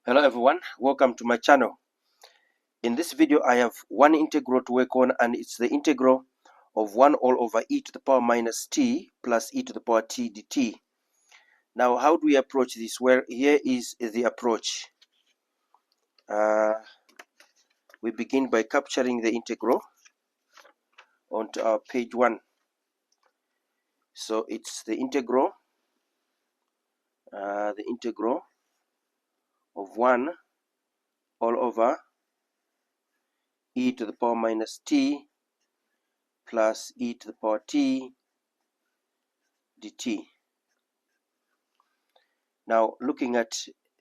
Hello everyone, welcome to my channel. In this video I have one integral to work on, and it's the integral of 1 all over e to the power minus t plus e to the power t dt. Now how do we approach this? Well, here is the approach. We begin by capturing the integral onto our page 1. So it's the integral of 1 all over e to the power minus t plus e to the power t dt. Now looking at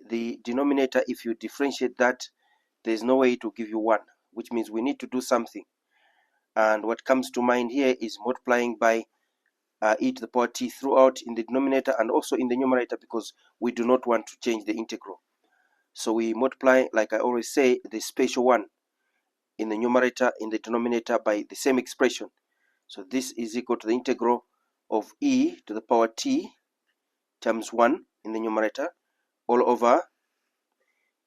the denominator, if you differentiate that, there's no way to give you 1, which means we need to do something. And what comes to mind here is multiplying by e to the power t throughout in the denominator and also in the numerator, because we do not want to change the integral. So we multiply, like I always say, the special one in the numerator, in the denominator, by the same expression. So this is equal to the integral of e to the power t times 1 in the numerator all over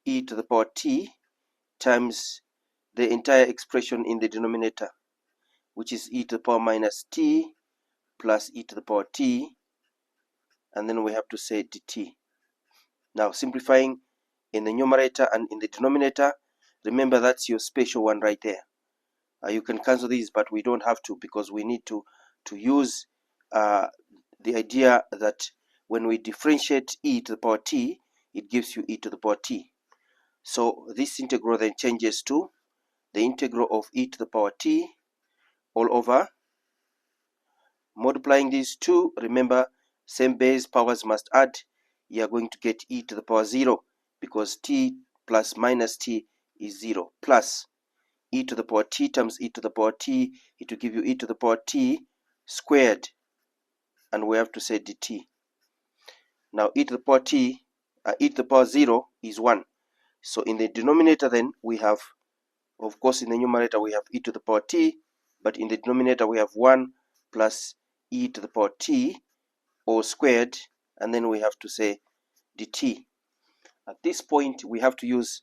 e to the power t times the entire expression in the denominator, which is e to the power minus t plus e to the power t, and then we have to say dt. Now simplifying in the numerator and in the denominator, remember that's your special one right there. You can cancel these, but we don't have to, because we need to use the idea that when we differentiate e to the power t, it gives you e to the power t. So this integral then changes to the integral of e to the power t all over, multiplying these two, remember same base, powers must add. You are going to get e to the power 0, because t plus minus t is 0, plus e to the power t times e to the power t, it will give you e to the power t squared, and we have to say dt. Now e to the power t, e to the power 0 is 1. So in the denominator then we have, of course in the numerator we have e to the power t, but in the denominator we have 1 plus e to the power t all squared, and then we have to say dt. At this point we have to use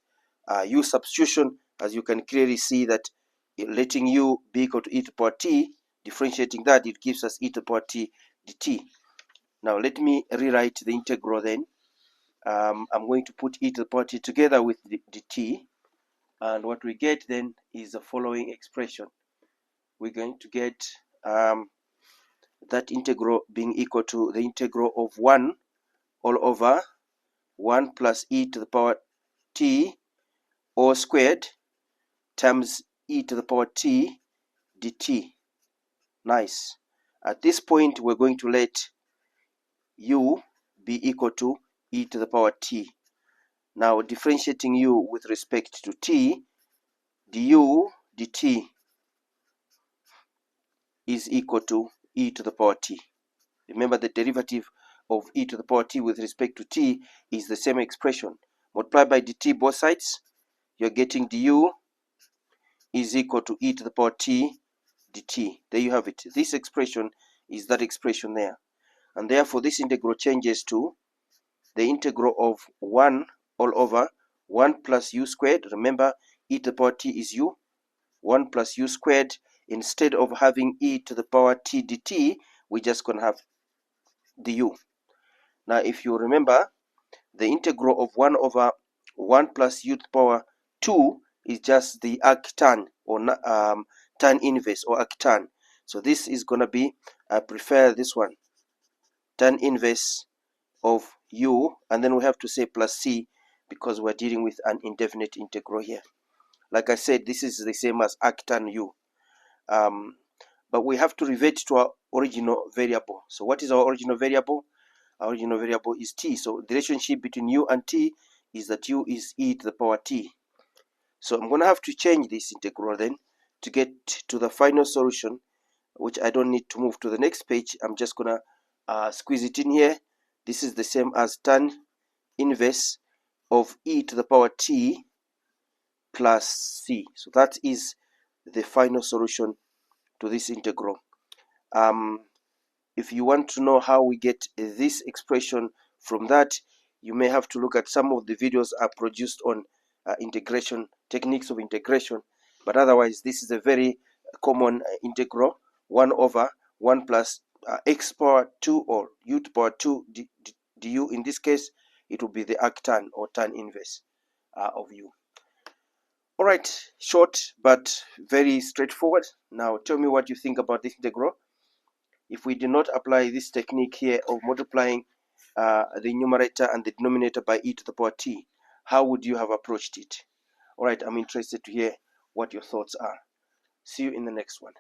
u substitution, as you can clearly see that letting u be equal to e to the power t, differentiating that, it gives us e to the power t dt. Now let me rewrite the integral then. I'm going to put e to the power t together with the dt, and what we get then is the following expression. We're going to get that integral being equal to the integral of 1 all over 1 plus e to the power t all squared times e to the power t dt. Nice. At this point we're going to let u be equal to e to the power t. Now differentiating u with respect to t, du dt is equal to e to the power t. Remember, the derivative of e to the power t with respect to t is the same expression. Multiply by dt both sides, you're getting du is equal to e to the power t dt. There you have it. This expression is that expression there, and therefore this integral changes to the integral of 1 all over 1 plus u squared. Remember, e to the power t is u. 1 plus u squared. Instead of having e to the power t dt, we're just going to have du. Now if you remember, the integral of 1 over 1 plus u to the power 2 is just the arctan, or tan inverse, or arctan. So this is going to be, I prefer this one, tan inverse of u, and then we have to say plus c, because we're dealing with an indefinite integral here. Like I said, this is the same as arctan u, but we have to revert to our original variable. So what is our original variable? Our original variable is t. So the relationship between u and t is that u is e to the power t. So I'm going to have to change this integral then to get to the final solution, which I don't need to move to the next page. I'm just going to squeeze it in here. This is the same as tan inverse of e to the power t plus c. So that is the final solution to this integral. If you want to know how we get this expression from that, You may have to look at some of the videos are produced on integration, techniques of integration, but otherwise this is a very common integral, 1 over 1 plus x power 2 or u to power 2 du. In this case, it will be the arctan or tan inverse of u. All right, short but very straightforward. Now tell me what you think about this integral. If we do not apply this technique here of multiplying the numerator and the denominator by e to the power t, how would you have approached it? All right, I'm interested to hear what your thoughts are. See you in the next one.